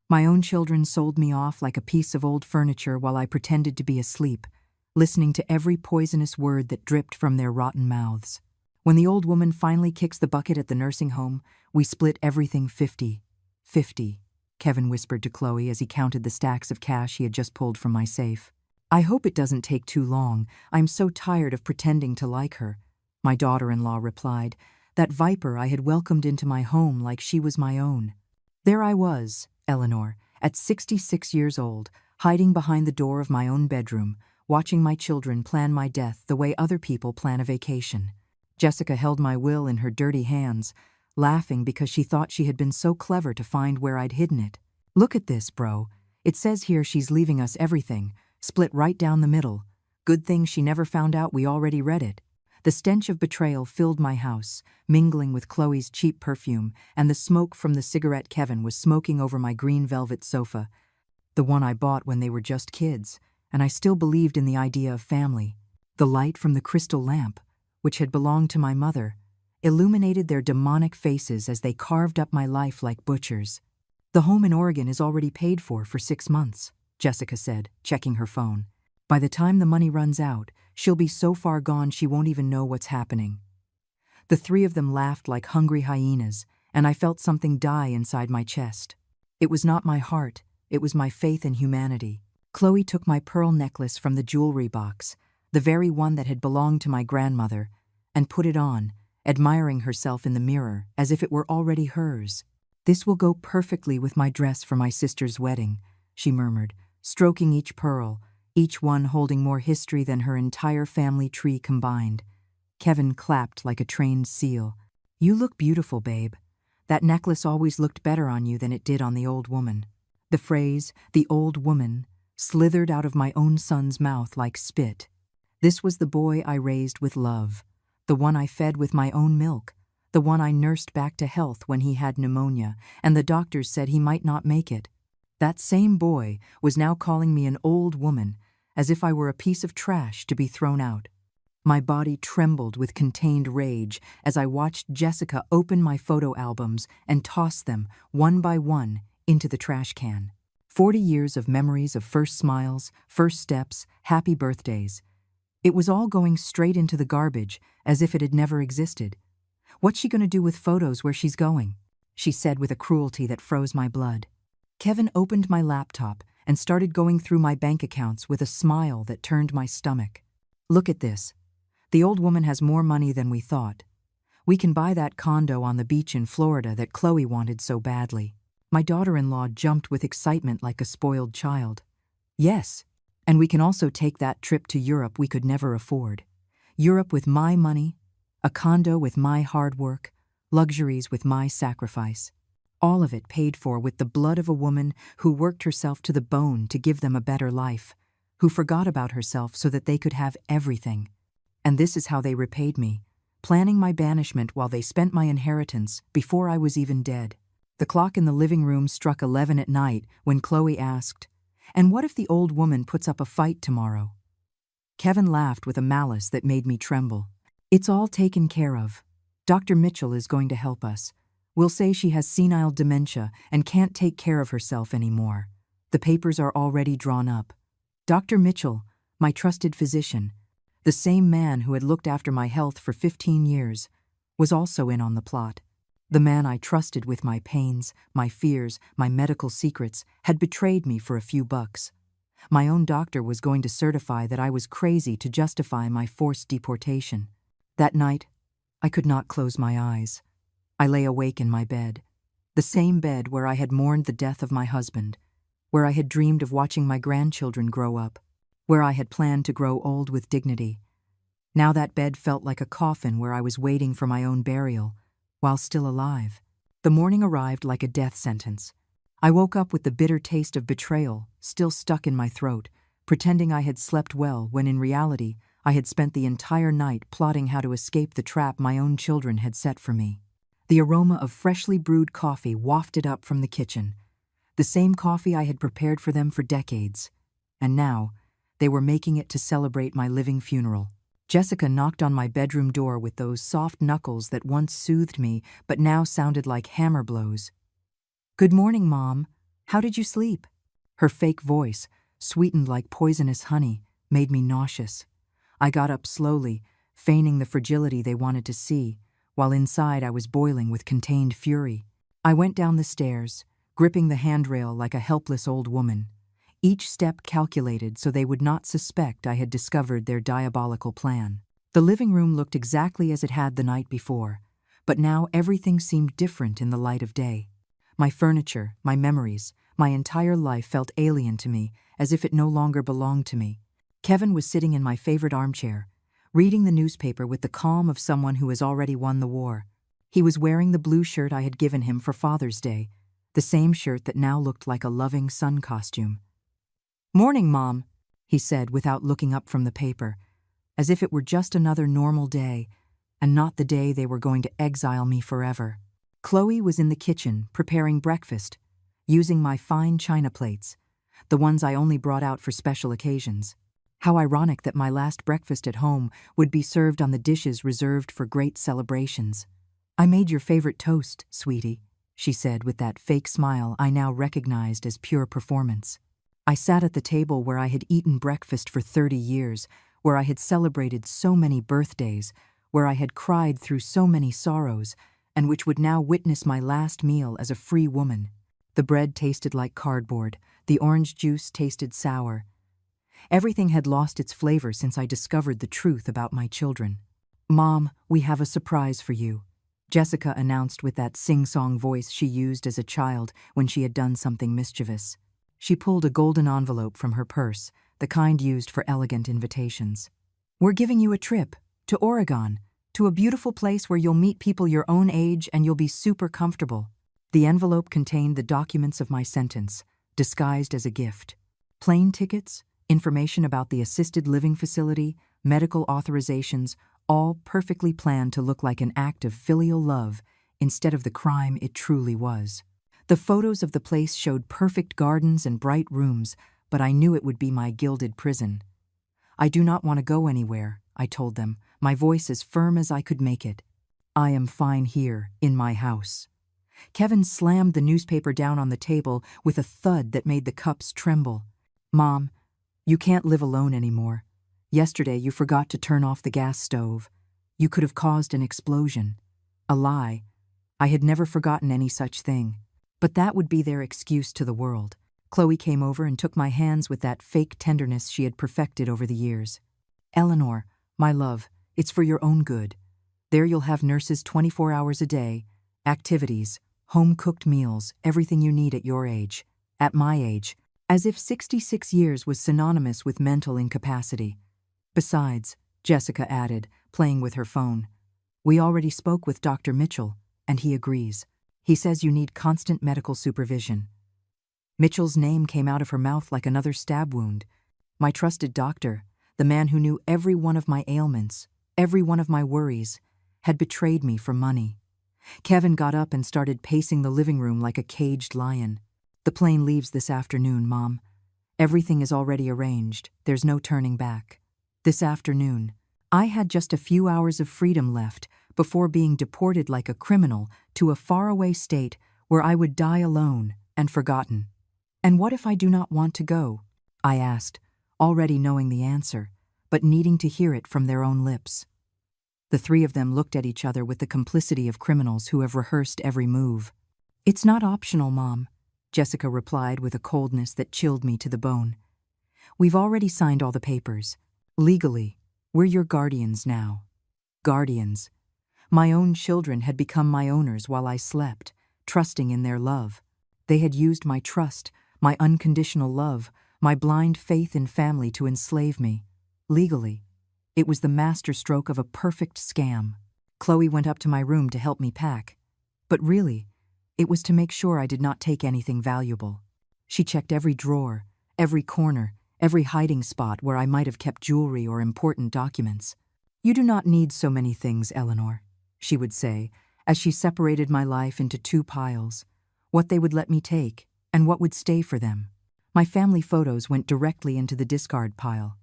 My own children sold me off like a piece of old furniture while I pretended to be asleep, listening to every poisonous word that dripped from their rotten mouths. When the old woman finally kicks the bucket at the nursing home, we split everything 50-50, Kevin whispered to Chloe as he counted the stacks of cash he had just pulled from my safe. I hope it doesn't take too long. I'm so tired of pretending to like her, my daughter-in-law replied, that viper I had welcomed into my home like she was my own. There I was, Eleanor, at 66 years old, hiding behind the door of my own bedroom, watching my children plan my death the way other people plan a vacation. Jessica held my will in her dirty hands, laughing because she thought she had been so clever to find where I'd hidden it. Look at this, bro. It says here she's leaving us everything, split right down the middle. Good thing she never found out we already read it. The stench of betrayal filled my house, mingling with Chloe's cheap perfume and the smoke from the cigarette Kevin was smoking over my green velvet sofa, the one I bought when they were just kids, and I still believed in the idea of family. The light from the crystal lamp, which had belonged to my mother, illuminated their demonic faces as they carved up my life like butchers. The home in Oregon is already paid for 6 months, Jessica said, checking her phone. By the time the money runs out, she'll be so far gone she won't even know what's happening. The three of them laughed like hungry hyenas, and I felt something die inside my chest. It was not my heart, it was my faith in humanity. Chloe took my pearl necklace from the jewelry box, the very one that had belonged to my grandmother, and put it on, admiring herself in the mirror as if it were already hers. This will go perfectly with my dress for my sister's wedding, she murmured, stroking each pearl, each one holding more history than her entire family tree combined. Kevin clapped like a trained seal. You look beautiful, babe. That necklace always looked better on you than it did on the old woman. The phrase, the old woman, slithered out of my own son's mouth like spit. This was the boy I raised with love, the one I fed with my own milk, the one I nursed back to health when he had pneumonia and the doctors said he might not make it. That same boy was now calling me an old woman, as if I were a piece of trash to be thrown out. My body trembled with contained rage as I watched Jessica open my photo albums and toss them, one by one, into the trash can. 40 years of memories of first smiles, first steps, happy birthdays. It was all going straight into the garbage, as if it had never existed. What's she going to do with photos where she's going? She said with a cruelty that froze my blood. Kevin opened my laptop and started going through my bank accounts with a smile that turned my stomach. Look at this. The old woman has more money than we thought. We can buy that condo on the beach in Florida that Chloe wanted so badly. My daughter-in-law jumped with excitement like a spoiled child. Yes, and we can also take that trip to Europe we could never afford. Europe with my money, a condo with my hard work, luxuries with my sacrifice. All of it paid for with the blood of a woman who worked herself to the bone to give them a better life, who forgot about herself so that they could have everything. And this is how they repaid me, planning my banishment while they spent my inheritance before I was even dead. The clock in the living room struck 11 at night when Chloe asked, "And what if the old woman puts up a fight tomorrow?" Kevin laughed with a malice that made me tremble. It's all taken care of. Dr. Mitchell is going to help us. We'll say she has senile dementia and can't take care of herself anymore. The papers are already drawn up. Dr. Mitchell, my trusted physician, the same man who had looked after my health for 15 years, was also in on the plot. The man I trusted with my pains, my fears, my medical secrets, had betrayed me for a few bucks. My own doctor was going to certify that I was crazy to justify my forced deportation. That night, I could not close my eyes. I lay awake in my bed, the same bed where I had mourned the death of my husband, where I had dreamed of watching my grandchildren grow up, where I had planned to grow old with dignity. Now that bed felt like a coffin where I was waiting for my own burial, while still alive. The morning arrived like a death sentence. I woke up with the bitter taste of betrayal still stuck in my throat, pretending I had slept well when in reality I had spent the entire night plotting how to escape the trap my own children had set for me. The aroma of freshly brewed coffee wafted up from the kitchen, the same coffee I had prepared for them for decades, and now they were making it to celebrate my living funeral. Jessica knocked on my bedroom door with those soft knuckles that once soothed me but now sounded like hammer blows. "Good morning, Mom," How did you sleep? Her fake voice, sweetened like poisonous honey, made me nauseous. I got up slowly, feigning the fragility they wanted to see, while inside I was boiling with contained fury. I went down the stairs, gripping the handrail like a helpless old woman, each step calculated so they would not suspect I had discovered their diabolical plan. The living room looked exactly as it had the night before, but now everything seemed different in the light of day. My furniture, my memories, my entire life felt alien to me, as if it no longer belonged to me. Kevin was sitting in my favorite armchair, reading the newspaper with the calm of someone who has already won the war. He was wearing the blue shirt I had given him for Father's Day, the same shirt that now looked like a loving son costume. "Morning, Mom," he said without looking up from the paper, as if it were just another normal day, and not the day they were going to exile me forever. Chloe was in the kitchen, preparing breakfast, using my fine china plates, the ones I only brought out for special occasions. How ironic that my last breakfast at home would be served on the dishes reserved for great celebrations. "I made your favorite toast, sweetie," she said with that fake smile I now recognized as pure performance. I sat at the table where I had eaten breakfast for 30 years, where I had celebrated so many birthdays, where I had cried through so many sorrows, and which would now witness my last meal as a free woman. The bread tasted like cardboard, the orange juice tasted sour. Everything had lost its flavor since I discovered the truth about my children. "Mom, we have a surprise for you," Jessica announced with that sing-song voice she used as a child when she had done something mischievous. She pulled a golden envelope from her purse, the kind used for elegant invitations. "We're giving you a trip to Oregon, to a beautiful place where you'll meet people your own age and you'll be super comfortable." The envelope contained the documents of my sentence, disguised as a gift. Plane tickets, information about the assisted living facility, medical authorizations, all perfectly planned to look like an act of filial love instead of the crime it truly was. The photos of the place showed perfect gardens and bright rooms, but I knew it would be my gilded prison. "I do not want to go anywhere," I told them, my voice as firm as I could make it. "I am fine here, in my house." Kevin slammed the newspaper down on the table with a thud that made the cups tremble. "Mom, you can't live alone anymore. Yesterday you forgot to turn off the gas stove. You could have caused an explosion." A lie. I had never forgotten any such thing. But that would be their excuse to the world. Chloe came over and took my hands with that fake tenderness she had perfected over the years. "Eleanor, my love, it's for your own good. There you'll have nurses 24 hours a day, activities, home-cooked meals, everything you need at your age, at my age," as if 66 years was synonymous with mental incapacity. "Besides," Jessica added, playing with her phone, "we already spoke with Dr. Mitchell, and he agrees. He says you need constant medical supervision." Mitchell's name came out of her mouth like another stab wound. My trusted doctor, the man who knew every one of my ailments, every one of my worries, had betrayed me for money. Kevin got up and started pacing the living room like a caged lion. "The plane leaves this afternoon, Mom. Everything is already arranged. There's no turning back." This afternoon, I had just a few hours of freedom left before being deported like a criminal to a faraway state where I would die alone and forgotten. "And what if I do not want to go?" I asked, already knowing the answer, but needing to hear it from their own lips. The three of them looked at each other with the complicity of criminals who have rehearsed every move. "It's not optional, Mom," Jessica replied with a coldness that chilled me to the bone. "We've already signed all the papers. Legally, we're your guardians now." Guardians. My own children had become my owners while I slept, trusting in their love. They had used my trust, my unconditional love, my blind faith in family to enslave me. Legally, it was the masterstroke of a perfect scam. Chloe went up to my room to help me pack. But really, it was to make sure I did not take anything valuable. She checked every drawer, every corner, every hiding spot where I might have kept jewelry or important documents. "You do not need so many things, Eleanor," she would say, as she separated my life into two piles, what they would let me take and what would stay for them. My family photos went directly into the discard pile.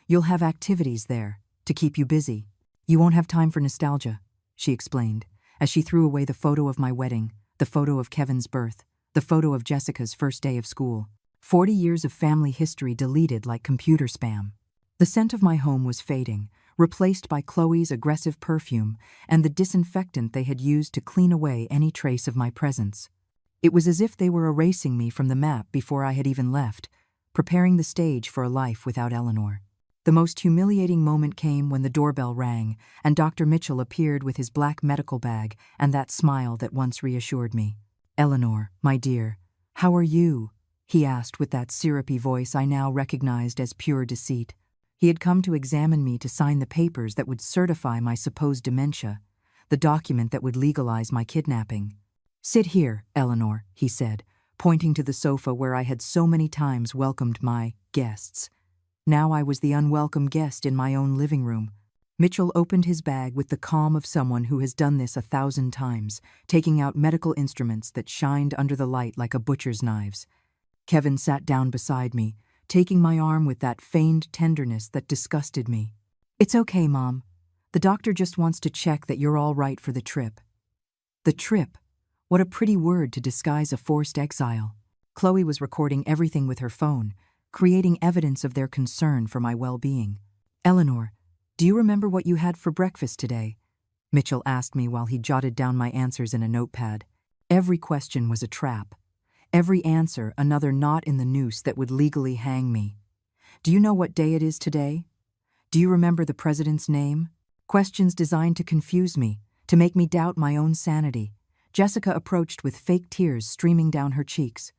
"You'll have activities there to keep you busy. You won't have time for nostalgia," she explained, as she threw away the photo of my wedding, the photo of Kevin's birth, The photo of Jessica's first day of school. 40 years of family history deleted like computer spam. The scent of my home was fading, replaced by Chloe's aggressive perfume and the disinfectant they had used to clean away any trace of my presence. It was as if they were erasing me from the map before I had even left, preparing the stage for a life without Eleanor. The most humiliating moment came when the doorbell rang and Dr. Mitchell appeared with his black medical bag and that smile that once reassured me. "Eleanor, my dear, how are you?" he asked with that syrupy voice I now recognized as pure deceit. He had come to examine me to sign the papers that would certify my supposed dementia, the document that would legalize my kidnapping. "Sit here, Eleanor," he said, pointing to the sofa where I had so many times welcomed my guests. Now I was the unwelcome guest in my own living room. Mitchell opened his bag with the calm of someone who has done this 1,000 times, taking out medical instruments that shined under the light like a butcher's knives. Kevin sat down beside me, taking my arm with that feigned tenderness that disgusted me. "It's okay, Mom. The doctor just wants to check that you're all right for the trip." The trip? What a pretty word to disguise a forced exile. Chloe was recording everything with her phone, creating evidence of their concern for my well-being. "Eleanor, do you remember what you had for breakfast today?" Mitchell asked me while he jotted down my answers in a notepad. Every question was a trap. Every answer another knot in the noose that would legally hang me. "Do you know what day it is today? Do you remember the president's name?" Questions designed to confuse me, to make me doubt my own sanity. Jessica approached with fake tears streaming down her cheeks.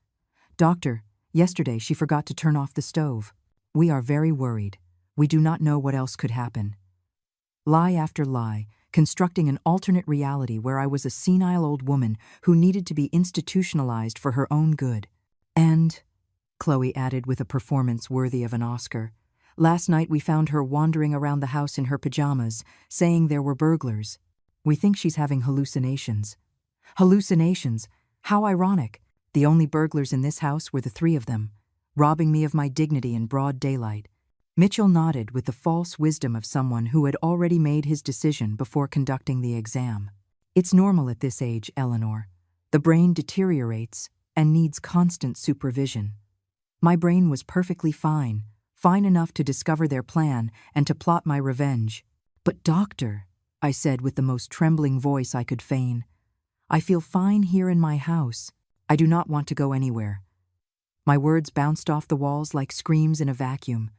"Doctor, yesterday she forgot to turn off the stove. We are very worried. We do not know what else could happen." Lie after lie, constructing an alternate reality where I was a senile old woman who needed to be institutionalized for her own good. "And," Chloe added with a performance worthy of an Oscar, "last night we found her wandering around the house in her pajamas, saying there were burglars. We think she's having hallucinations." Hallucinations? How ironic. The only burglars in this house were the 3 of them, robbing me of my dignity in broad daylight. Mitchell nodded with the false wisdom of someone who had already made his decision before conducting the exam. "It's normal at this age, Eleanor. The brain deteriorates and needs constant supervision." My brain was perfectly fine, fine enough to discover their plan and to plot my revenge. "But doctor," I said with the most trembling voice I could feign, "I feel fine here in my house. I do not want to go anywhere." My words bounced off the walls like screams in a vacuum.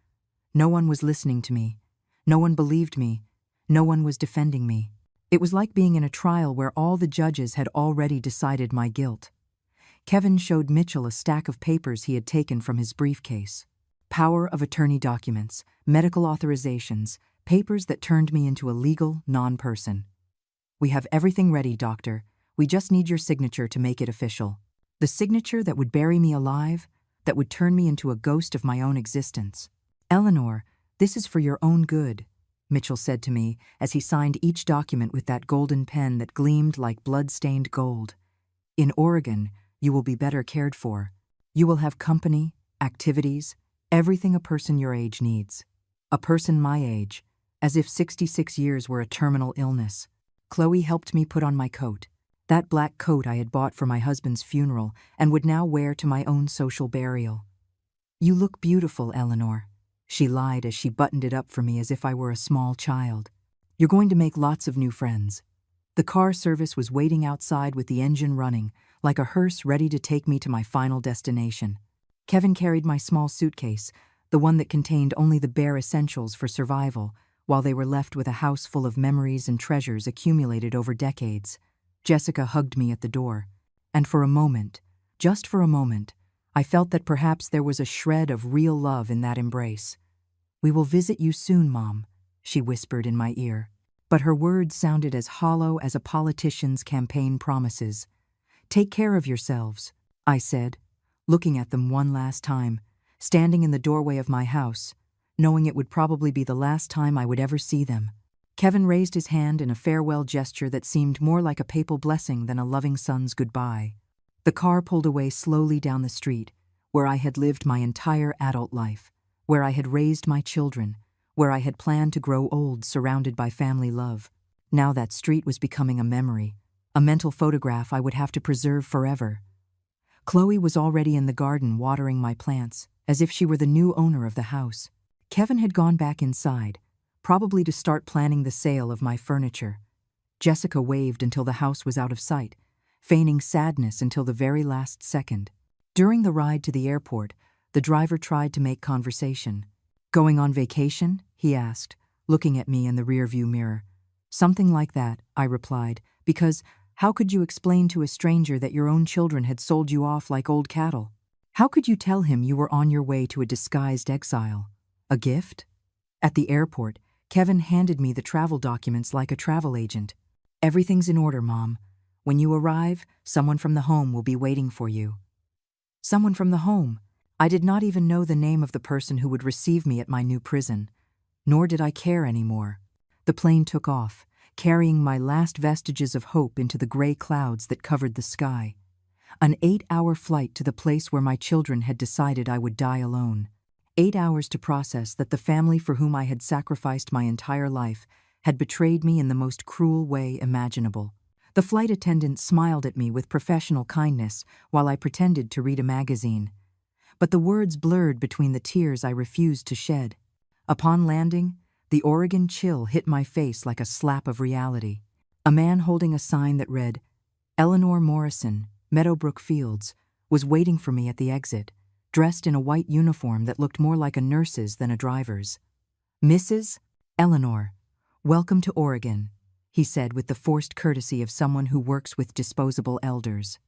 No one was listening to me. No one believed me. No one was defending me. It was like being in a trial where all the judges had already decided my guilt. Kevin showed Mitchell a stack of papers he had taken from his briefcase. Power of attorney documents, medical authorizations, papers that turned me into a legal non-person. "We have everything ready, doctor. We just need your signature to make it official." The signature that would bury me alive, that would turn me into a ghost of my own existence. "Eleanor, this is for your own good," Mitchell said to me as he signed each document with that golden pen that gleamed like blood-stained gold. "In Oregon, you will be better cared for. You will have company, activities, everything a person your age needs. A person my age, as if 66 years were a terminal illness." Chloe helped me put on my coat. That black coat I had bought for my husband's funeral and would now wear to my own social burial. "You look beautiful, Eleanor," she lied as she buttoned it up for me as if I were a small child. "You're going to make lots of new friends." The car service was waiting outside with the engine running, like a hearse ready to take me to my final destination. Kevin carried my small suitcase, the one that contained only the bare essentials for survival, while they were left with a house full of memories and treasures accumulated over decades. Jessica hugged me at the door, and for a moment, just for a moment, I felt that perhaps there was a shred of real love in that embrace. "We will visit you soon, Mom," she whispered in my ear. But her words sounded as hollow as a politician's campaign promises. "Take care of yourselves," I said, looking at them one last time, standing in the doorway of my house, knowing it would probably be the last time I would ever see them. Kevin raised his hand in a farewell gesture that seemed more like a papal blessing than a loving son's goodbye. The car pulled away slowly down the street, where I had lived my entire adult life, where I had raised my children, where I had planned to grow old surrounded by family love. Now that street was becoming a memory, a mental photograph I would have to preserve forever. Chloe was already in the garden watering my plants, as if she were the new owner of the house. Kevin had gone back inside, probably to start planning the sale of my furniture. Jessica waved until the house was out of sight, feigning sadness until the very last second. During the ride to the airport, the driver tried to make conversation. "Going on vacation?" he asked, looking at me in the rearview mirror. "Something like that," I replied, because how could you explain to a stranger that your own children had sold you off like old cattle? How could you tell him you were on your way to a disguised exile? A gift? At the airport, Kevin handed me the travel documents like a travel agent. "Everything's in order, Mom. When you arrive, someone from the home will be waiting for you." Someone from the home. I did not even know the name of the person who would receive me at my new prison. Nor did I care anymore. The plane took off, carrying my last vestiges of hope into the gray clouds that covered the sky. An 8-hour flight to the place where my children had decided I would die alone. 8 hours to process that the family for whom I had sacrificed my entire life had betrayed me in the most cruel way imaginable. The flight attendant smiled at me with professional kindness while I pretended to read a magazine. But the words blurred between the tears I refused to shed. Upon landing, the Oregon chill hit my face like a slap of reality. A man holding a sign that read, "Eleanor Morrison, Meadowbrook Fields," was waiting for me at the exit, dressed in a white uniform that looked more like a nurse's than a driver's. "Mrs. Eleanor, welcome to Oregon," he said with the forced courtesy of someone who works with disposable elders.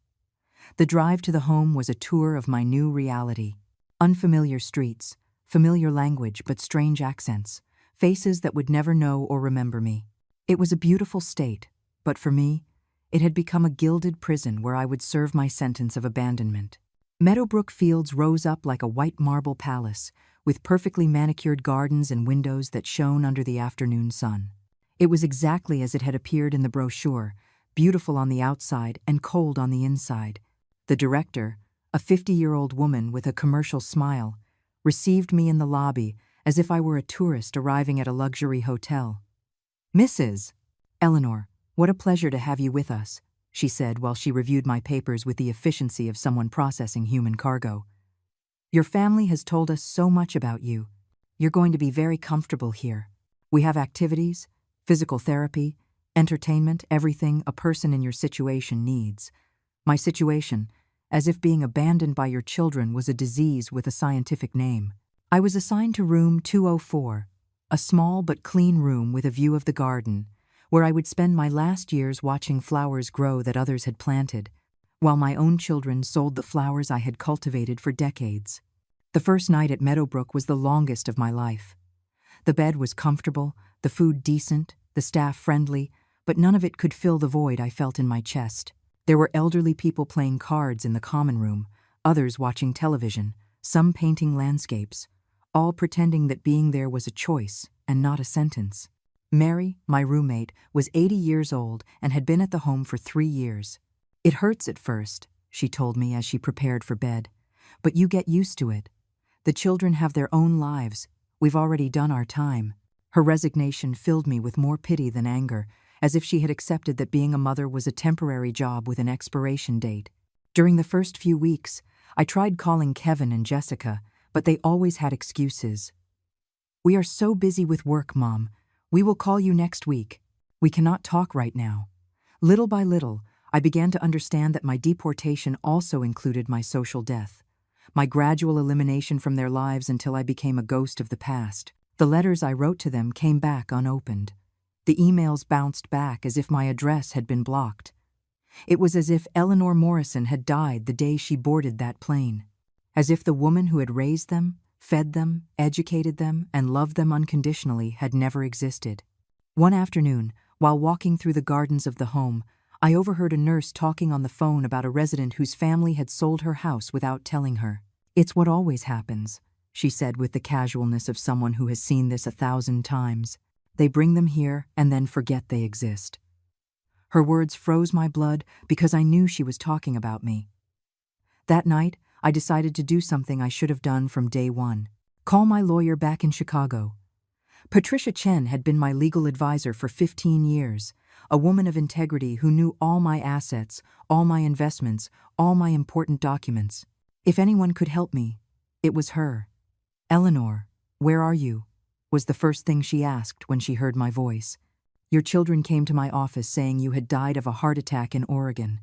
The drive to the home was a tour of my new reality. Unfamiliar streets, familiar language but strange accents, faces that would never know or remember me. It was a beautiful state, but for me, it had become a gilded prison where I would serve my sentence of abandonment. Meadowbrook Fields rose up like a white marble palace, with perfectly manicured gardens and windows that shone under the afternoon sun. It was exactly as it had appeared in the brochure, beautiful on the outside and cold on the inside. The director, a 50-year-old woman with a commercial smile, received me in the lobby as if I were a tourist arriving at a luxury hotel. "Mrs. Eleanor, what a pleasure to have you with us," she said while she reviewed my papers with the efficiency of someone processing human cargo. "Your family has told us so much about you. You're going to be very comfortable here. We have activities, physical therapy, entertainment, everything a person in your situation needs." My situation, as if being abandoned by your children was a disease with a scientific name. I was assigned to room 204, a small but clean room with a view of the garden, where I would spend my last years watching flowers grow that others had planted, while my own children sold the flowers I had cultivated for decades. The first night at Meadowbrook was the longest of my life. The bed was comfortable, the food decent, the staff friendly, but none of it could fill the void I felt in my chest. There were elderly people playing cards in the common room, others watching television, some painting landscapes, all pretending that being there was a choice and not a sentence. Mary, my roommate, was 80 years old and had been at the home for 3 years. "It hurts at first," she told me as she prepared for bed, "but you get used to it. The children have their own lives. We've already done our time." Her resignation filled me with more pity than anger, as if she had accepted that being a mother was a temporary job with an expiration date. During the first few weeks, I tried calling Kevin and Jessica, but they always had excuses. "We are so busy with work, Mom. We will call you next week. We cannot talk right now." Little by little, I began to understand that my deportation also included my social death, my gradual elimination from their lives until I became a ghost of the past. The letters I wrote to them came back unopened. The emails bounced back as if my address had been blocked. It was as if Eleanor Morrison had died the day she boarded that plane. As if the woman who had raised them, fed them, educated them, and loved them unconditionally had never existed. One afternoon, while walking through the gardens of the home, I overheard a nurse talking on the phone about a resident whose family had sold her house without telling her. "It's what always happens," she said with the casualness of someone who has seen this 1,000 times. "They bring them here and then forget they exist." Her words froze my blood because I knew she was talking about me. That night, I decided to do something I should have done from day one. Call my lawyer back in Chicago. Patricia Chen had been my legal advisor for 15 years, a woman of integrity who knew all my assets, all my investments, all my important documents. If anyone could help me, it was her. "Eleanor, where are you?" was the first thing she asked when she heard my voice. "Your children came to my office saying you had died of a heart attack in Oregon.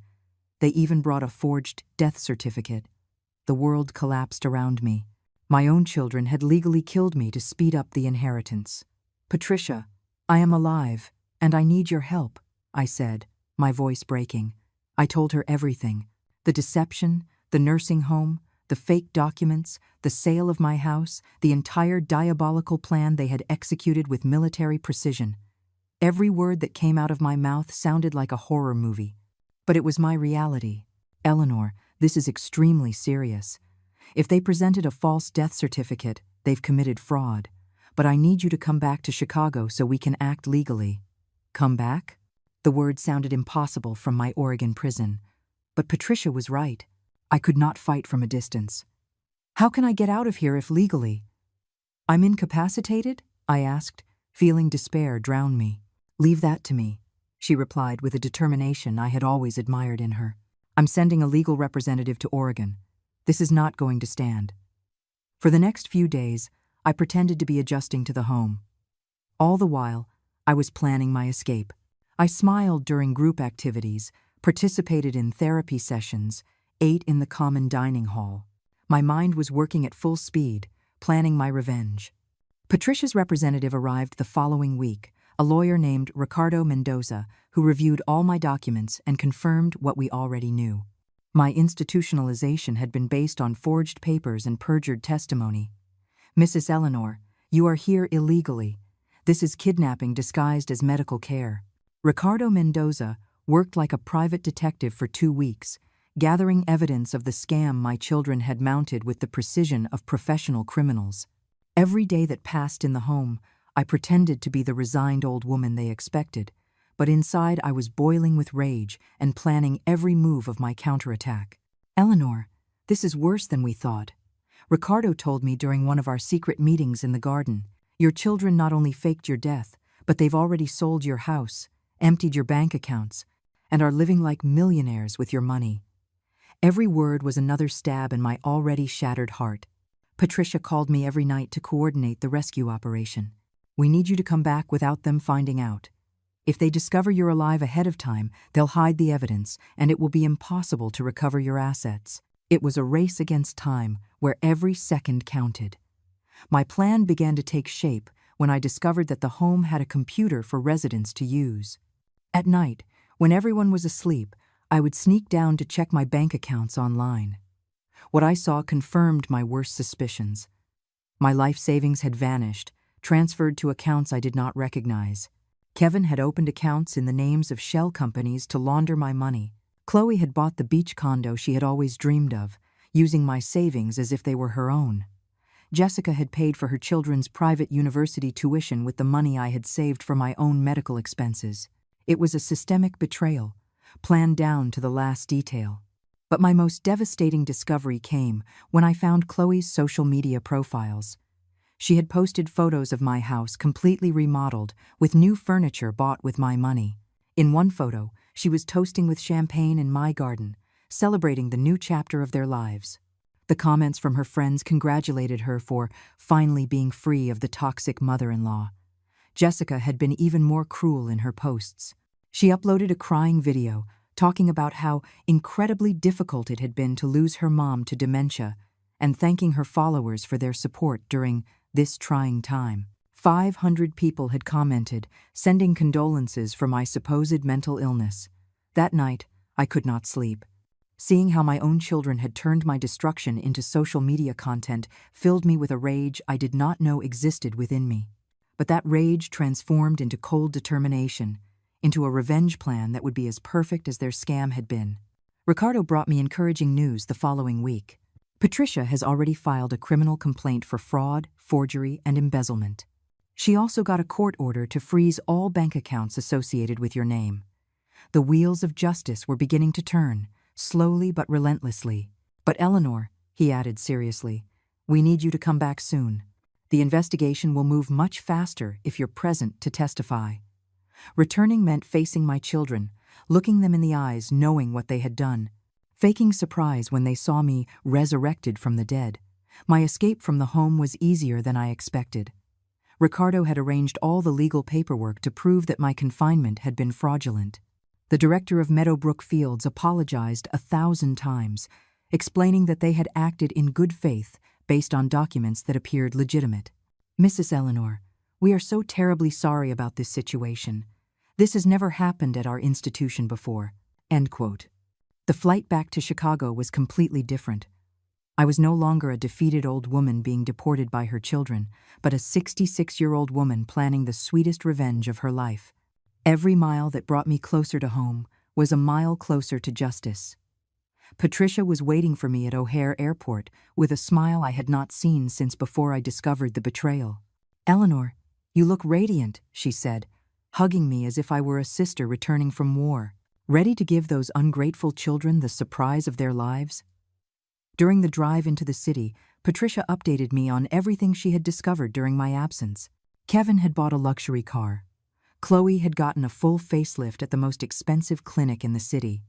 They even brought a forged death certificate." The world collapsed around me. My own children had legally killed me to speed up the inheritance. "Patricia, I am alive, and I need your help," I said, my voice breaking. I told her everything: the deception, the nursing home, the fake documents, the sale of my house, the entire diabolical plan they had executed with military precision. Every word that came out of my mouth sounded like a horror movie. But it was my reality. "Eleanor, this is extremely serious. If they presented a false death certificate, they've committed fraud. But I need you to come back to Chicago so we can act legally." "Come back?" The word sounded impossible from my Oregon prison. But Patricia was right. I could not fight from a distance. "How can I get out of here if legally?" "I'm incapacitated?" I asked, feeling despair drown me. "Leave that to me," she replied with a determination I had always admired in her. "I'm sending a legal representative to Oregon. This is not going to stand." For the next few days, I pretended to be adjusting to the home. All the while, I was planning my escape. I smiled during group activities, participated in therapy sessions, ate in the common dining hall. My mind was working at full speed, planning my revenge. Patricia's representative arrived the following week, a lawyer named Ricardo Mendoza, who reviewed all my documents and confirmed what we already knew. My institutionalization had been based on forged papers and perjured testimony. "Mrs. Eleanor, you are here illegally. This is kidnapping disguised as medical care." Ricardo Mendoza worked like a private detective for 2 weeks, gathering evidence of the scam my children had mounted with the precision of professional criminals. Every day that passed in the home, I pretended to be the resigned old woman they expected, but inside I was boiling with rage and planning every move of my counterattack. "Eleanor, this is worse than we thought. Ricardo told me during one of our secret meetings in the garden. Your children not only faked your death, but they've already sold your house, emptied your bank accounts, and are living like millionaires with your money." Every word was another stab in my already shattered heart. Patricia called me every night to coordinate the rescue operation. "We need you to come back without them finding out. If they discover you're alive ahead of time, they'll hide the evidence, and it will be impossible to recover your assets." It was a race against time, where every second counted. My plan began to take shape when I discovered that the home had a computer for residents to use. At night, when everyone was asleep, I would sneak down to check my bank accounts online. What I saw confirmed my worst suspicions. My life savings had vanished, transferred to accounts I did not recognize. Kevin had opened accounts in the names of shell companies to launder my money. Chloe had bought the beach condo she had always dreamed of, using my savings as if they were her own. Jessica had paid for her children's private university tuition with the money I had saved for my own medical expenses. It was a systemic betrayal, planned down to the last detail. But my most devastating discovery came when I found Chloe's social media profiles. She had posted photos of my house completely remodeled, with new furniture bought with my money. In one photo, she was toasting with champagne in my garden, celebrating the new chapter of their lives. The comments from her friends congratulated her for finally being free of the toxic mother-in-law. Jessica had been even more cruel in her posts. She uploaded a crying video, talking about how incredibly difficult it had been to lose her mom to dementia, and thanking her followers for their support during this trying time. 500 people had commented, sending condolences for my supposed mental illness. That night, I could not sleep. Seeing how my own children had turned my destruction into social media content filled me with a rage I did not know existed within me. But that rage transformed into cold determination, into a revenge plan that would be as perfect as their scam had been. Ricardo brought me encouraging news the following week. "Patricia has already filed a criminal complaint for fraud, forgery, and embezzlement. She also got a court order to freeze all bank accounts associated with your name." The wheels of justice were beginning to turn, slowly but relentlessly. "But Eleanor," he added seriously, "we need you to come back soon. The investigation will move much faster if you're present to testify." Returning meant facing my children, looking them in the eyes, knowing what they had done. Faking surprise when they saw me resurrected from the dead. My escape from the home was easier than I expected. Ricardo had arranged all the legal paperwork to prove that my confinement had been fraudulent. The director of Meadowbrook Fields apologized 1,000 times, explaining that they had acted in good faith based on documents that appeared legitimate. "Mrs. Eleanor, we are so terribly sorry about this situation. This has never happened at our institution before." End quote. The flight back to Chicago was completely different. I was no longer a defeated old woman being deported by her children, but a 66-year-old woman planning the sweetest revenge of her life. Every mile that brought me closer to home was a mile closer to justice. Patricia was waiting for me at O'Hare Airport with a smile I had not seen since before I discovered the betrayal. "Eleanor, you look radiant," she said, hugging me as if I were a sister returning from war. Ready to give those ungrateful children the surprise of their lives? During the drive into the city, Patricia updated me on everything she had discovered during my absence. Kevin had bought a luxury car. Chloe had gotten a full facelift at the most expensive clinic in the city.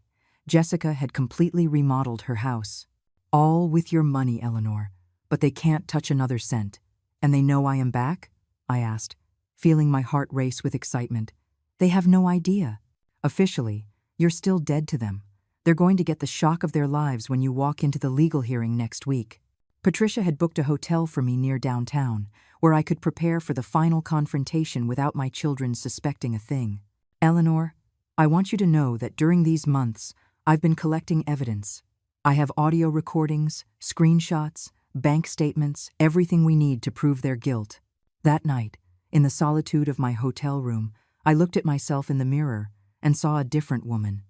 Jessica had completely remodeled her house. "All with your money, Eleanor, but they can't touch another cent. And they know I am back?" I asked, feeling my heart race with excitement. "They have no idea. Officially, you're still dead to them. They're going to get the shock of their lives when you walk into the legal hearing next week." Patricia had booked a hotel for me near downtown, where I could prepare for the final confrontation without my children suspecting a thing. "Eleanor, I want you to know that during these months, I've been collecting evidence. I have audio recordings, screenshots, bank statements, everything we need to prove their guilt." That night, in the solitude of my hotel room, I looked at myself in the mirror and saw a different woman.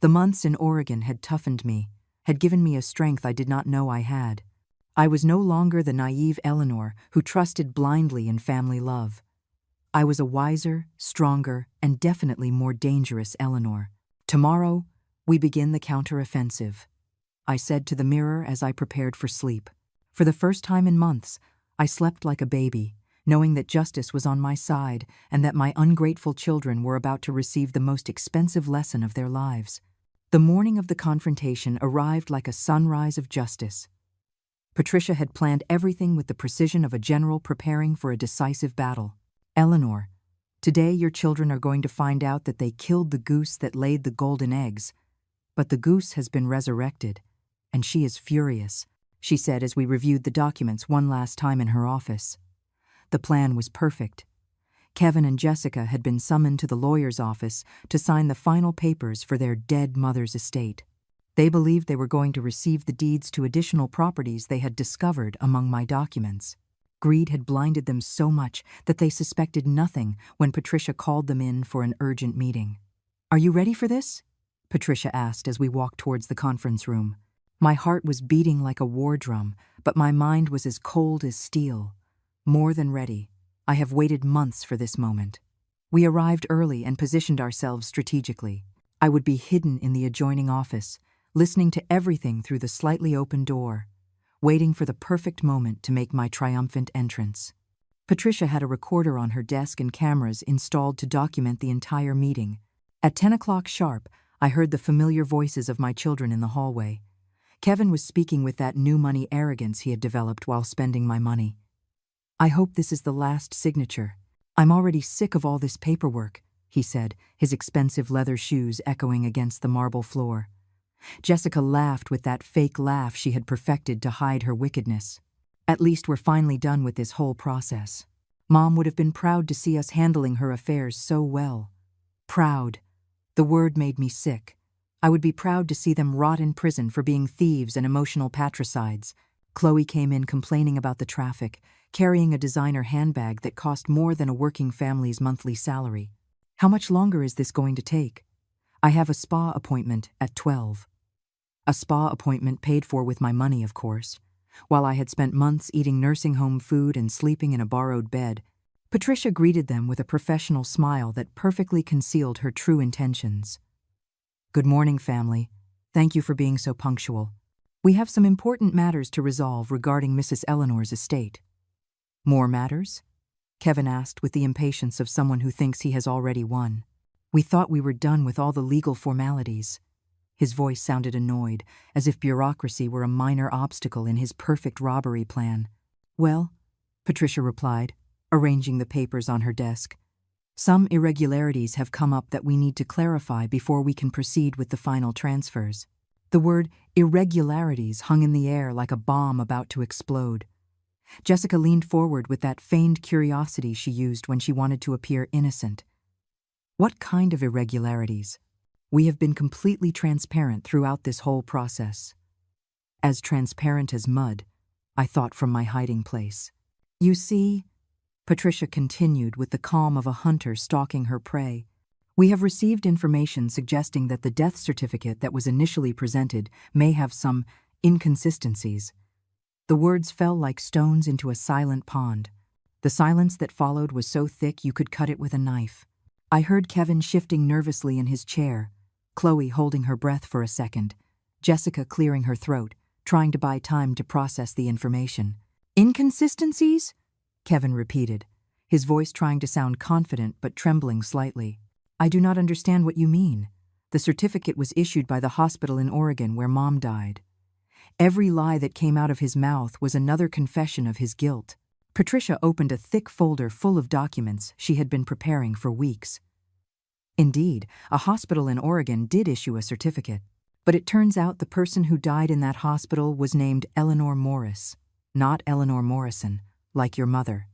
The months in Oregon had toughened me, had given me a strength I did not know I had. I was no longer the naive Eleanor who trusted blindly in family love. I was a wiser, stronger, and definitely more dangerous Eleanor. "Tomorrow, we begin the counteroffensive," I said to the mirror as I prepared for sleep. For the first time in months, I slept like a baby, knowing that justice was on my side and that my ungrateful children were about to receive the most expensive lesson of their lives. The morning of the confrontation arrived like a sunrise of justice. Patricia had planned everything with the precision of a general preparing for a decisive battle. "Eleanor, today your children are going to find out that they killed the goose that laid the golden eggs. But the goose has been resurrected, and she is furious," she said as we reviewed the documents one last time in her office. The plan was perfect. Kevin and Jessica had been summoned to the lawyer's office to sign the final papers for their dead mother's estate. They believed they were going to receive the deeds to additional properties they had discovered among my documents. Greed had blinded them so much that they suspected nothing when Patricia called them in for an urgent meeting. "Are you ready for this?" Patricia asked as we walked towards the conference room. My heart was beating like a war drum, but my mind was as cold as steel. "More than ready. I have waited months for this moment." We arrived early and positioned ourselves strategically. I would be hidden in the adjoining office, listening to everything through the slightly open door, waiting for the perfect moment to make my triumphant entrance. Patricia had a recorder on her desk and cameras installed to document the entire meeting. At 10 o'clock sharp, I heard the familiar voices of my children in the hallway. Kevin was speaking with that new money arrogance he had developed while spending my money. "I hope this is the last signature. I'm already sick of all this paperwork," he said, his expensive leather shoes echoing against the marble floor. Jessica laughed with that fake laugh she had perfected to hide her wickedness. "At least we're finally done with this whole process. Mom would have been proud to see us handling her affairs so well." Proud. The word made me sick. I would be proud to see them rot in prison for being thieves and emotional patricides. Chloe came in complaining about the traffic, carrying a designer handbag that cost more than a working family's monthly salary. "How much longer is this going to take?" "I have a spa appointment at 12. A spa appointment paid for with my money, of course. While I had spent months eating nursing home food and sleeping in a borrowed bed, Patricia greeted them with a professional smile that perfectly concealed her true intentions. "Good morning, family. Thank you for being so punctual. We have some important matters to resolve regarding Mrs. Eleanor's estate." "More matters?" Kevin asked with the impatience of someone who thinks he has already won. We thought we were done with all the legal formalities. His voice sounded annoyed, as if bureaucracy were a minor obstacle in his perfect robbery plan. Well, Patricia replied, arranging the papers on her desk. Some irregularities have come up that we need to clarify before we can proceed with the final transfers. The word irregularities hung in the air like a bomb about to explode. Jessica leaned forward with that feigned curiosity she used when she wanted to appear innocent. What kind of irregularities? We have been completely transparent throughout this whole process. As transparent as mud, I thought from my hiding place. You see, Patricia continued with the calm of a hunter stalking her prey, we have received information suggesting that the death certificate that was initially presented may have some inconsistencies. The words fell like stones into a silent pond. The silence that followed was so thick you could cut it with a knife. I heard Kevin shifting nervously in his chair, Chloe holding her breath for a second, Jessica clearing her throat, trying to buy time to process the information. Inconsistencies? Kevin repeated, his voice trying to sound confident but trembling slightly. I do not understand what you mean. The certificate was issued by the hospital in Oregon where Mom died. Every lie that came out of his mouth was another confession of his guilt. Patricia opened a thick folder full of documents she had been preparing for weeks. Indeed, a hospital in Oregon did issue a certificate, but it turns out the person who died in that hospital was named Eleanor Morris, not Eleanor Morrison, like your mother.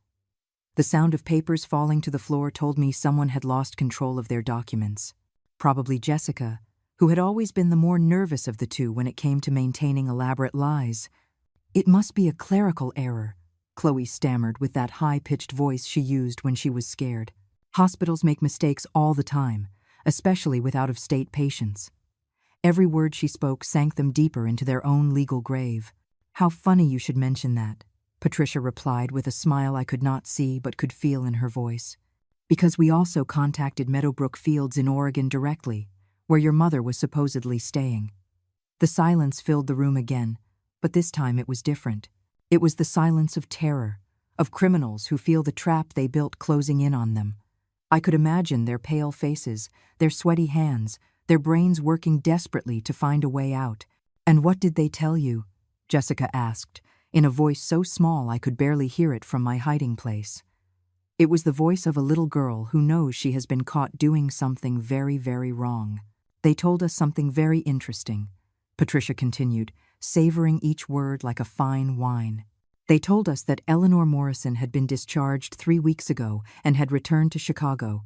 The sound of papers falling to the floor told me someone had lost control of their documents. Probably Jessica, who had always been the more nervous of the two when it came to maintaining elaborate lies. It must be a clerical error, Chloe stammered with that high-pitched voice she used when she was scared. Hospitals make mistakes all the time, especially with out-of-state patients. Every word she spoke sank them deeper into their own legal grave. How funny you should mention that, Patricia replied with a smile I could not see but could feel in her voice. Because we also contacted Meadowbrook Fields in Oregon directly, where your mother was supposedly staying. The silence filled the room again, but this time it was different. It was the silence of terror, of criminals who feel the trap they built closing in on them. I could imagine their pale faces, their sweaty hands, their brains working desperately to find a way out. And what did they tell you? Jessica asked, in a voice so small I could barely hear it from my hiding place. It was the voice of a little girl who knows she has been caught doing something very, very wrong. They told us something very interesting, Patricia continued, savoring each word like a fine wine. They told us that Eleanor Morrison had been discharged 3 weeks ago and had returned to Chicago.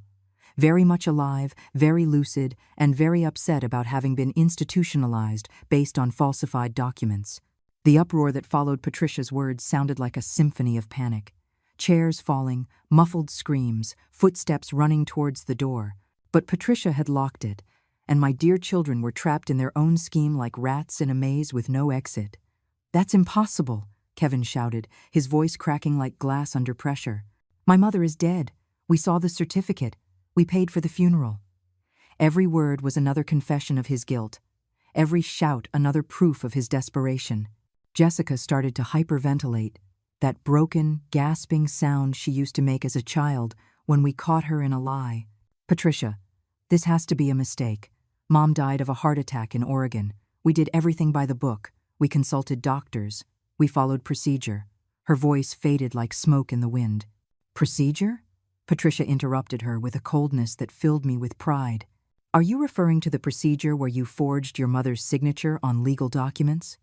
Very much alive, very lucid, and very upset about having been institutionalized based on falsified documents. The uproar that followed Patricia's words sounded like a symphony of panic. Chairs falling, muffled screams, footsteps running towards the door. But Patricia had locked it, and my dear children were trapped in their own scheme like rats in a maze with no exit. That's impossible, Kevin shouted, his voice cracking like glass under pressure. My mother is dead. We saw the certificate. We paid for the funeral. Every word was another confession of his guilt. Every shout another proof of his desperation. Jessica started to hyperventilate, that broken, gasping sound she used to make as a child when we caught her in a lie. Patricia, this has to be a mistake. Mom died of a heart attack in Oregon. We did everything by the book. We consulted doctors. We followed procedure. Her voice faded like smoke in the wind. Procedure? Patricia interrupted her with a coldness that filled me with pride. Are you referring to the procedure where you forged your mother's signature on legal documents?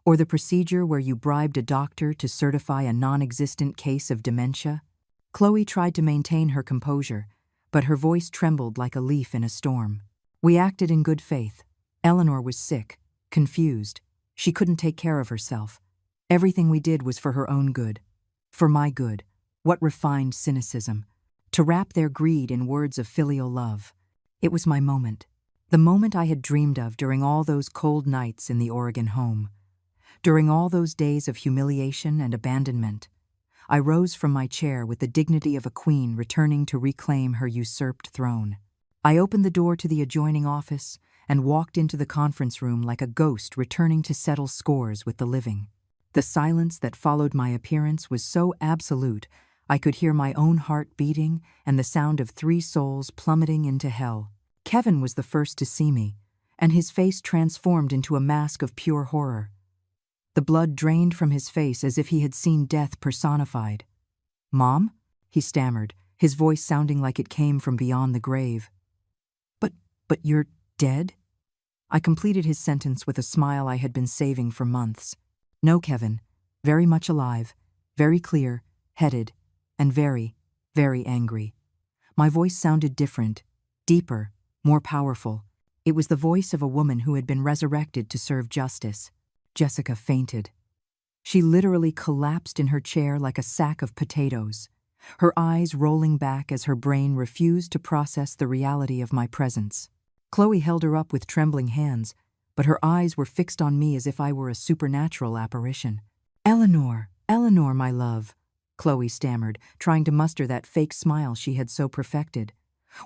Or the procedure where you bribed a doctor to certify a non-existent case of dementia? Chloe tried to maintain her composure, but her voice trembled like a leaf in a storm. We acted in good faith. Eleanor was sick, confused. She couldn't take care of herself. Everything we did was for her own good. For my good. What refined cynicism. To wrap their greed in words of filial love. It was my moment. The moment I had dreamed of during all those cold nights in the Oregon home. During all those days of humiliation and abandonment. I rose from my chair with the dignity of a queen returning to reclaim her usurped throne. I opened the door to the adjoining office and walked into the conference room like a ghost returning to settle scores with the living. The silence that followed my appearance was so absolute, I could hear my own heart beating and the sound of 3 souls plummeting into hell. Kevin was the first to see me, and his face transformed into a mask of pure horror. The blood drained from his face as if he had seen death personified. "Mom?" he stammered, his voice sounding like it came from beyond the grave. But you're dead?" I completed his sentence with a smile I had been saving for months. "No, Kevin. Very much alive, very clear, headed, and very, very angry." My voice sounded different, deeper, more powerful. It was the voice of a woman who had been resurrected to serve justice. Jessica fainted. She literally collapsed in her chair like a sack of potatoes, her eyes rolling back as her brain refused to process the reality of my presence. Chloe held her up with trembling hands, but her eyes were fixed on me as if I were a supernatural apparition. Eleanor, my love," Chloe stammered, trying to muster that fake smile she had so perfected.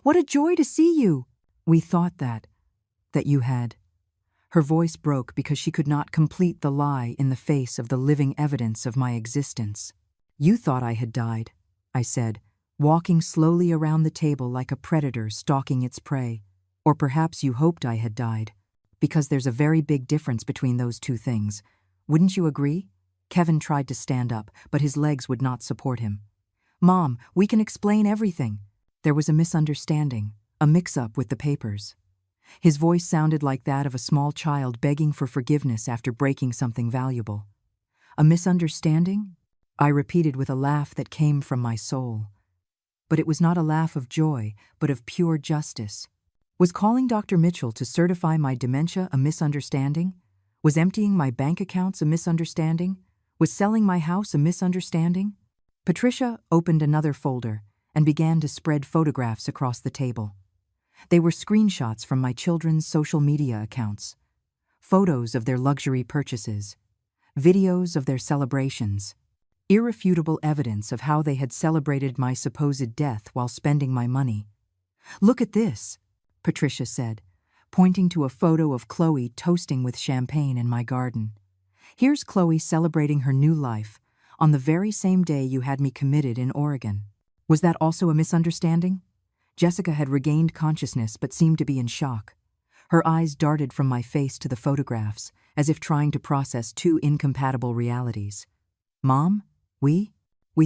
"What a joy to see you! We thought that you had." Her voice broke because she could not complete the lie in the face of the living evidence of my existence. "You thought I had died," I said, walking slowly around the table like a predator stalking its prey. "Or perhaps you hoped I had died, because there's a very big difference between those two things. Wouldn't you agree?" Kevin tried to stand up, but his legs would not support him. "Mom, we can explain everything. There was a misunderstanding, a mix-up with the papers." His voice sounded like that of a small child begging for forgiveness after breaking something valuable. "A misunderstanding?" I repeated with a laugh that came from my soul. But it was not a laugh of joy, but of pure justice. Was calling Dr. Mitchell to certify my dementia a misunderstanding? Was emptying my bank accounts a misunderstanding? Was selling my house a misunderstanding? Patricia opened another folder and began to spread photographs across the table. They were screenshots from my children's social media accounts, photos of their luxury purchases, videos of their celebrations, irrefutable evidence of how they had celebrated my supposed death while spending my money. "Look at this," Patricia said, pointing to a photo of Chloe toasting with champagne in my garden. "Here's Chloe celebrating her new life on the very same day you had me committed in Oregon." Was that also a misunderstanding? Jessica had regained consciousness but seemed to be in shock. Her eyes darted from my face to the photographs, as if trying to process 2 incompatible realities. "Mom, we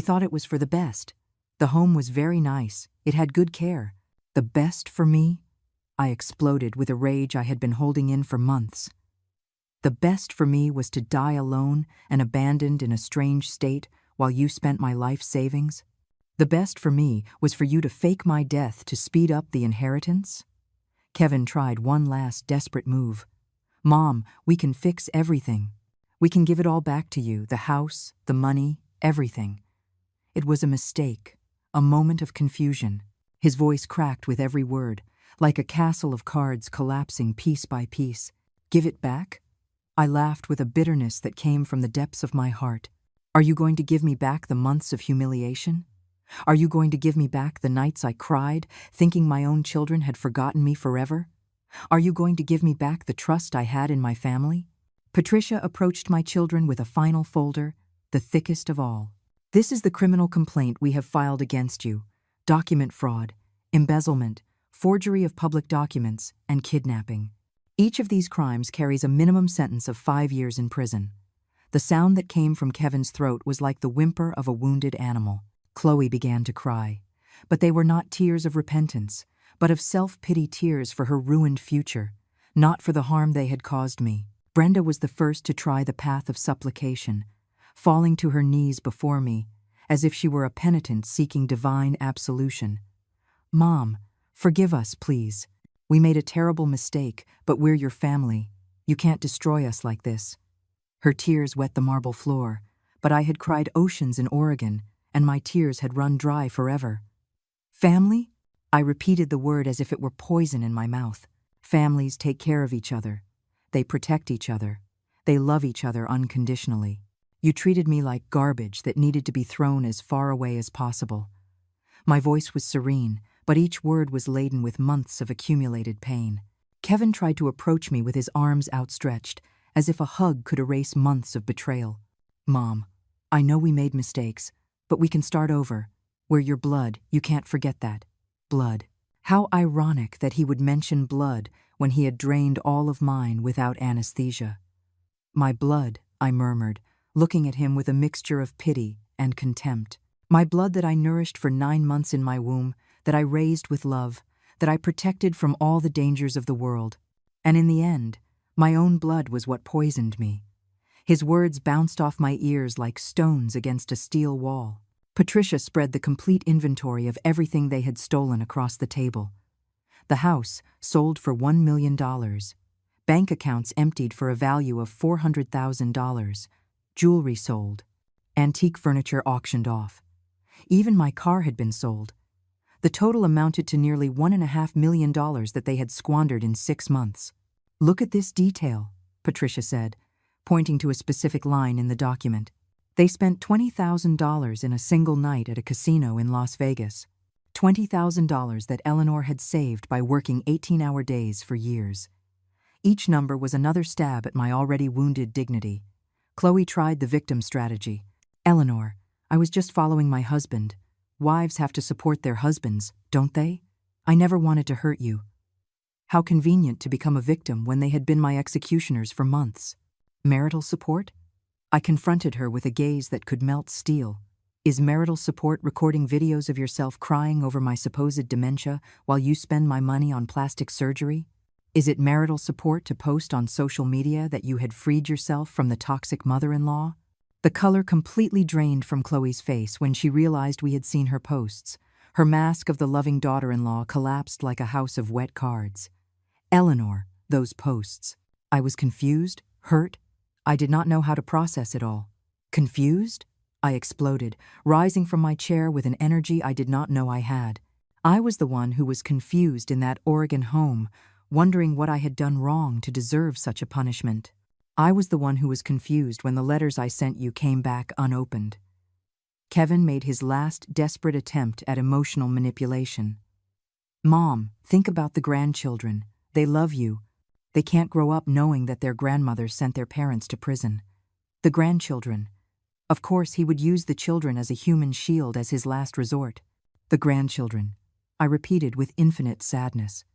thought it was for the best. The home was very nice. It had good care. The best for me?" I exploded with a rage I had been holding in for months. "The best for me was to die alone and abandoned in a strange state while you spent my life savings? The best for me was for you to fake my death to speed up the inheritance?" Kevin tried one last desperate move. "Mom, we can fix everything. We can give it all back to you, the house, the money, everything." It was a mistake, a moment of confusion. His voice cracked with every word, like a castle of cards collapsing piece by piece. "Give it back?" I laughed with a bitterness that came from the depths of my heart. "Are you going to give me back the months of humiliation? Are you going to give me back the nights I cried, thinking my own children had forgotten me forever? Are you going to give me back the trust I had in my family?" Patricia approached my children with a final folder, the thickest of all. "This is the criminal complaint we have filed against you: document fraud, embezzlement, forgery of public documents, and kidnapping. Each of these crimes carries a minimum sentence of 5 years in prison." The sound that came from Kevin's throat was like the whimper of a wounded animal. Chloe began to cry, but they were not tears of repentance, but of self-pity, tears for her ruined future, not for the harm they had caused me. Brenda was the first to try the path of supplication, falling to her knees before me, as if she were a penitent seeking divine absolution. "Mom, forgive us, please. We made a terrible mistake, but we're your family. You can't destroy us like this." Her tears wet the marble floor, but I had cried oceans in Oregon, and my tears had run dry forever. "Family?" I repeated the word as if it were poison in my mouth. "Families take care of each other. They protect each other. They love each other unconditionally. You treated me like garbage that needed to be thrown as far away as possible." My voice was serene, but each word was laden with months of accumulated pain. Kevin tried to approach me with his arms outstretched, as if a hug could erase months of betrayal. "Mom, I know we made mistakes, But we can start over. We're your blood, you can't forget that. Blood. How ironic that he would mention blood when he had drained all of mine without anesthesia. My blood, I murmured, looking at him with a mixture of pity and contempt. My blood that I nourished for 9 months in my womb, that I raised with love, that I protected from all the dangers of the world. And in the end, my own blood was what poisoned me. His words bounced off my ears like stones against a steel wall. Patricia spread the complete inventory of everything they had stolen across the table. The house sold for $1 million. Bank accounts emptied for a value of $400,000. Jewelry sold. Antique furniture auctioned off. Even my car had been sold. The total amounted to nearly $1.5 million that they had squandered in 6 months. Look at this detail, Patricia said, pointing to a specific line in the document. They spent $20,000 in a single night at a casino in Las Vegas. $20,000 that Eleanor had saved by working 18-hour days for years. Each number was another stab at my already wounded dignity. Chloe tried the victim strategy. Eleanor, I was just following my husband. Wives have to support their husbands, don't they? I never wanted to hurt you. How convenient to become a victim when they had been my executioners for months. Marital support? I confronted her with a gaze that could melt steel. Is marital support recording videos of yourself crying over my supposed dementia while you spend my money on plastic surgery? Is it marital support to post on social media that you had freed yourself from the toxic mother-in-law? The color completely drained from Chloe's face when she realized we had seen her posts. Her mask of the loving daughter-in-law collapsed like a house of wet cards. Eleanor, those posts. I was confused, hurt. I did not know how to process it all. Confused? I exploded, rising from my chair with an energy I did not know I had. I was the one who was confused in that Oregon home, wondering what I had done wrong to deserve such a punishment. I was the one who was confused when the letters I sent you came back unopened. Kevin made his last desperate attempt at emotional manipulation. Mom, think about the grandchildren. They love you. They can't grow up knowing that their grandmother sent their parents to prison. The grandchildren. Of course, he would use the children as a human shield as his last resort. The grandchildren. I repeated with infinite sadness.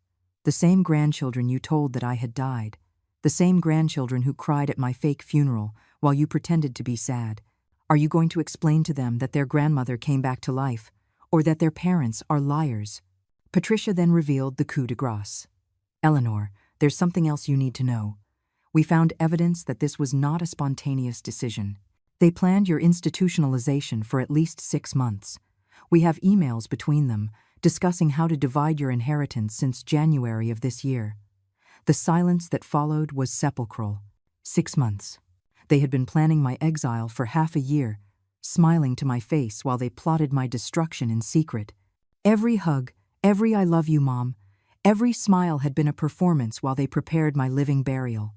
The same grandchildren you told that I had died. The same grandchildren who cried at my fake funeral while you pretended to be sad. Are you going to explain to them that their grandmother came back to life, or that their parents are liars? Patricia then revealed the coup de grace. Eleanor, there's something else you need to know. We found evidence that this was not a spontaneous decision. They planned your institutionalization for at least 6 months. We have emails between them discussing how to divide your inheritance since January of this year. The silence that followed was sepulchral. 6 months. They had been planning my exile for half a year, smiling to my face while they plotted my destruction in secret. Every hug, every I love you, Mom, every smile had been a performance while they prepared my living burial.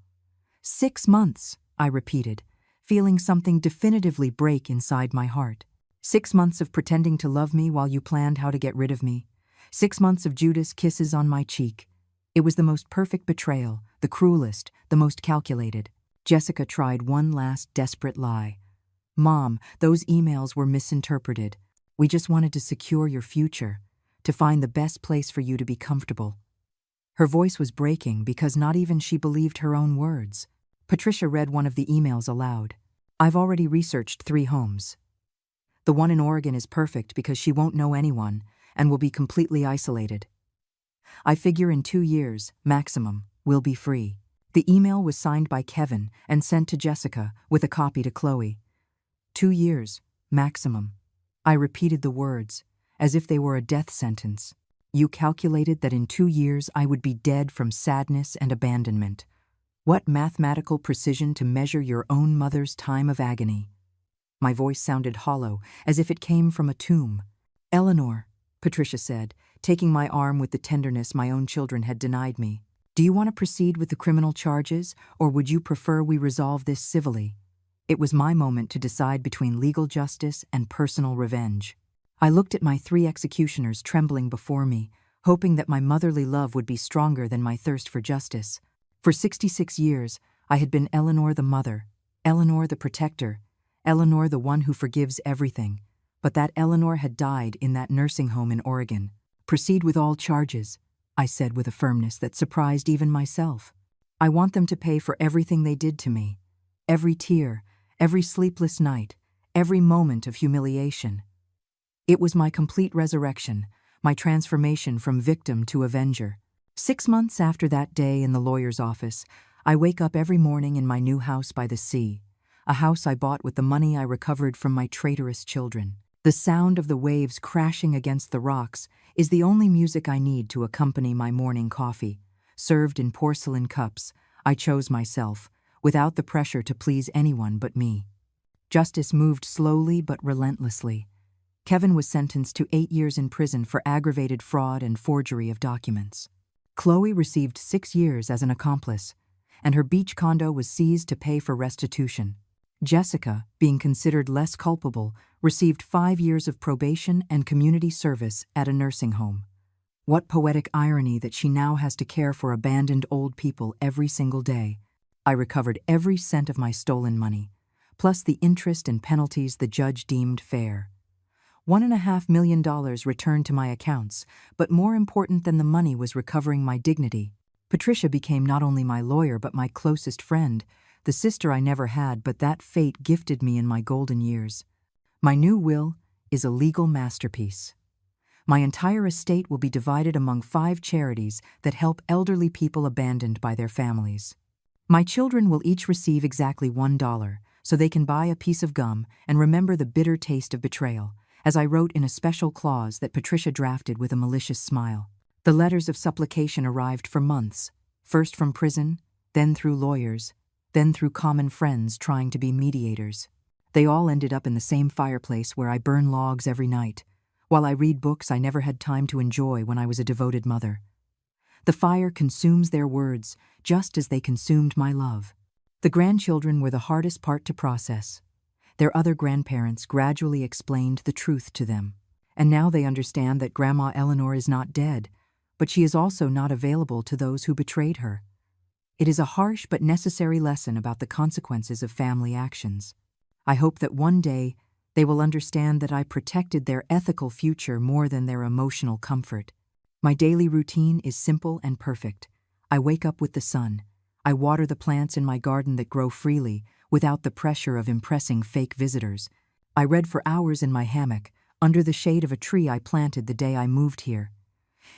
6 months, I repeated, feeling something definitively break inside my heart. 6 months of pretending to love me while you planned how to get rid of me. 6 months of Judas kisses on my cheek. It was the most perfect betrayal, the cruelest, the most calculated. Jessica tried one last desperate lie. Mom, those emails were misinterpreted. We just wanted to secure your future, to find the best place for you to be comfortable. Her voice was breaking because not even she believed her own words. Patricia read one of the emails aloud. I've already researched 3 homes. The one in Oregon is perfect because she won't know anyone and will be completely isolated. I figure in 2 years, maximum, we'll be free. The email was signed by Kevin and sent to Jessica with a copy to Chloe. 2 years, maximum. I repeated the words, as if they were a death sentence. You calculated that in 2 years I would be dead from sadness and abandonment. What mathematical precision to measure your own mother's time of agony. My voice sounded hollow, as if it came from a tomb. Eleanor, Patricia said, taking my arm with the tenderness my own children had denied me. Do you want to proceed with the criminal charges, or would you prefer we resolve this civilly? It was my moment to decide between legal justice and personal revenge. I looked at my 3 executioners trembling before me, hoping that my motherly love would be stronger than my thirst for justice. For 66 years, I had been Eleanor the mother, Eleanor the protector, Eleanor the one who forgives everything. but that Eleanor had died in that nursing home in Oregon. Proceed with all charges, I said with a firmness that surprised even myself. I want them to pay for everything they did to me. Every tear, every sleepless night, every moment of humiliation. It was my complete resurrection, my transformation from victim to avenger. 6 months after that day in the lawyer's office, I wake up every morning in my new house by the sea, a house I bought with the money I recovered from my traitorous children. The sound of the waves crashing against the rocks is the only music I need to accompany my morning coffee, served in porcelain cups I chose myself, without the pressure to please anyone but me. Justice moved slowly but relentlessly. Kevin was sentenced to 8 years in prison for aggravated fraud and forgery of documents. Chloe received 6 years as an accomplice, and her beach condo was seized to pay for restitution. Jessica, being considered less culpable, received 5 years of probation and community service at a nursing home. What poetic irony that she now has to care for abandoned old people every single day. I recovered every cent of my stolen money, plus the interest and penalties the judge deemed fair. $1.5 million returned to my accounts, but more important than the money was recovering my dignity. Patricia became not only my lawyer but my closest friend, the sister I never had, but that fate gifted me in my golden years. My new will is a legal masterpiece. My entire estate will be divided among 5 charities that help elderly people abandoned by their families. My children will each receive exactly $1, so they can buy a piece of gum and remember the bitter taste of betrayal, as I wrote in a special clause that Patricia drafted with a malicious smile. The letters of supplication arrived for months, first from prison, then through lawyers, then through common friends trying to be mediators. They all ended up in the same fireplace where I burn logs every night, while I read books I never had time to enjoy when I was a devoted mother. The fire consumes their words, just as they consumed my love. The grandchildren were the hardest part to process. Their other grandparents gradually explained the truth to them, and now they understand that Grandma Eleanor is not dead, but she is also not available to those who betrayed her. It is a harsh but necessary lesson about the consequences of family actions. I hope that one day they will understand that I protected their ethical future more than their emotional comfort. My daily routine is simple and perfect. I wake up with the sun. I water the plants in my garden that grow freely, without the pressure of impressing fake visitors. I read for hours in my hammock, under the shade of a tree I planted the day I moved here.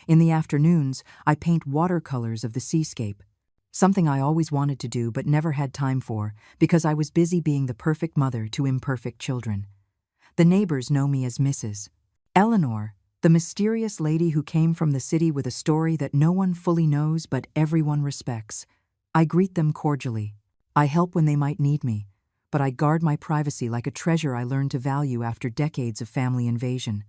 In the afternoons, I paint watercolors of the seascape, something I always wanted to do but never had time for because I was busy being the perfect mother to imperfect children. The neighbors know me as Mrs. Eleanor, the mysterious lady who came from the city with a story that no one fully knows but everyone respects. I greet them cordially. I help when they might need me, but I guard my privacy like a treasure I learned to value after decades of family invasion.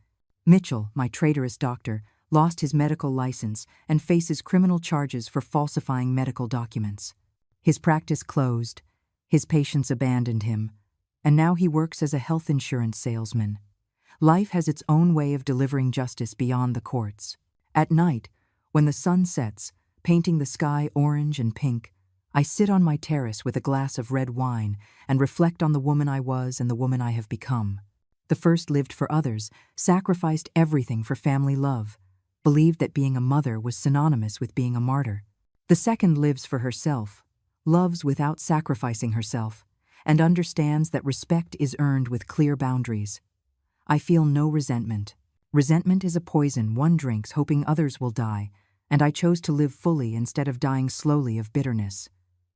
Mitchell, my traitorous doctor, lost his medical license and faces criminal charges for falsifying medical documents. His practice closed, his patients abandoned him, and now he works as a health insurance salesman. Life has its own way of delivering justice beyond the courts. At night, when the sun sets, painting the sky orange and pink, I sit on my terrace with a glass of red wine and reflect on the woman I was and the woman I have become. The first lived for others, sacrificed everything for family love, believed that being a mother was synonymous with being a martyr. The second lives for herself, loves without sacrificing herself, and understands that respect is earned with clear boundaries. I feel no resentment. Resentment is a poison one drinks hoping others will die, and I chose to live fully instead of dying slowly of bitterness.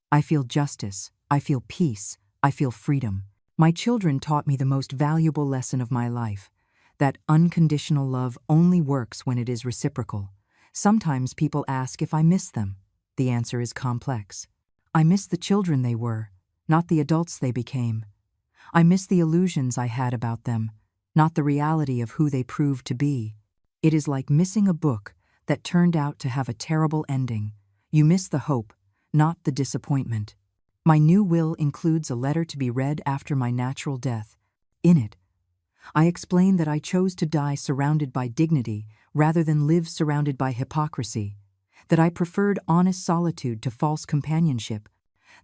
I feel justice, I feel peace, I feel freedom. My children taught me the most valuable lesson of my life, that unconditional love only works when it is reciprocal. Sometimes people ask if I miss them. The answer is complex. I miss the children they were, not the adults they became. I miss the illusions I had about them, not the reality of who they proved to be. It is like missing a book that turned out to have a terrible ending. You miss the hope, not the disappointment. My new will includes a letter to be read after my natural death. In it, I explain that I chose to die surrounded by dignity rather than live surrounded by hypocrisy, that I preferred honest solitude to false companionship,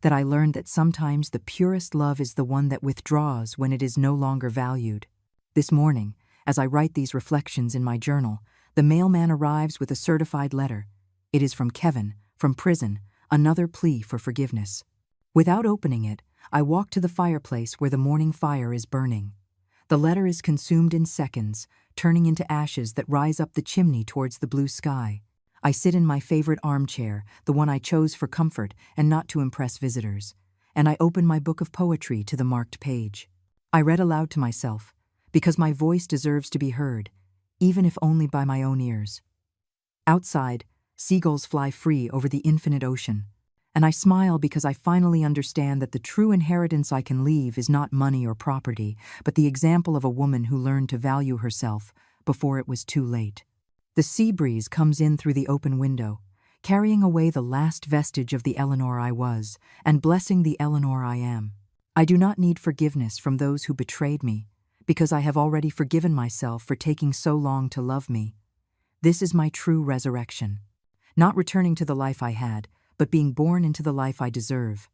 that I learned that sometimes the purest love is the one that withdraws when it is no longer valued. This morning, as I write these reflections in my journal, the mailman arrives with a certified letter. It is from Kevin, from prison, another plea for forgiveness. Without opening it, I walk to the fireplace where the morning fire is burning. The letter is consumed in seconds, turning into ashes that rise up the chimney towards the blue sky. I sit in my favorite armchair, the one I chose for comfort and not to impress visitors, and I open my book of poetry to the marked page. I read aloud to myself, because my voice deserves to be heard, even if only by my own ears. Outside, seagulls fly free over the infinite ocean, and I smile because I finally understand that the true inheritance I can leave is not money or property, but the example of a woman who learned to value herself before it was too late. The sea breeze comes in through the open window, carrying away the last vestige of the Eleanor I was, and blessing the Eleanor I am. I do not need forgiveness from those who betrayed me, because I have already forgiven myself for taking so long to love me. This is my true resurrection. Not returning to the life I had, but being born into the life I deserve.